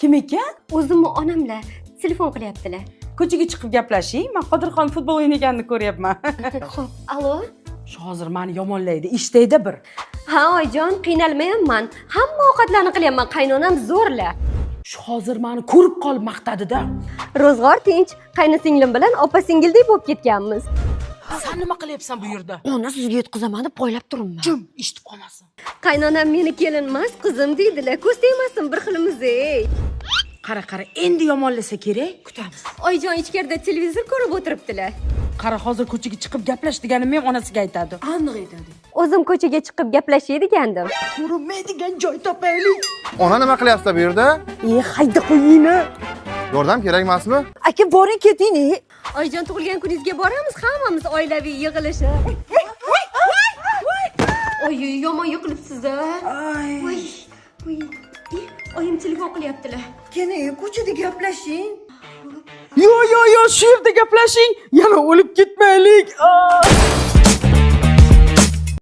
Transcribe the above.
Kim ekan? O'zimni onamlar telefon qilyaptilar. Ko'chaga chiqib gaplashing. Men Qodirxon futbol o'ynaganini ko'ryapman. Xo'p, alo. Shu hozir meni yomonlaydi, ishtaydi bir. Ha, oyijon, qiynalmayapman. Hamma ovqatlarni qilyapman, qaynonam zo'rla. Shu hozir meni ko'rib qolib maqtadi-da. Ro'zg'or tinch, qaynosinglim bilan opa-singildek bo'lib ketganmiz. Sen nima qilyapsan bu yerda? Ona sizga yetkazaman deb poylab turibman. Jim, eshitib qolmasin. Qaynonam meni kelin emas, qizim deydilar. Ko'z tegmasin bir xilimiz-ey. Qara, endi yomonlasa kerak, kutamiz. Oyijon ichkarida televizor ko'rib o'tiribdilar. Qara, hozir ko'chaga chiqib gaplash deganim ham onasiga aytadi. Aniq aytadi. O'zim ko'chaga chiqib gaplashay degandim. Ko'rinmaydigan joy topaylik. Ona nima qilyapsiz bu yerda? Hayda qo'yingni. Yordam kerak emasmi? Aka, boring keting. Oyijon tug'ilgan kuningizga boramiz hammamiz oilaviy yig'ilishi. Oy, yomon yiqilibsiz-a. Voy. Oyim telefon qilyaptilar. Qani, ko'chada gaplashing. Yo, shu yerda gaplashing. Yana o'lib ketmaylik.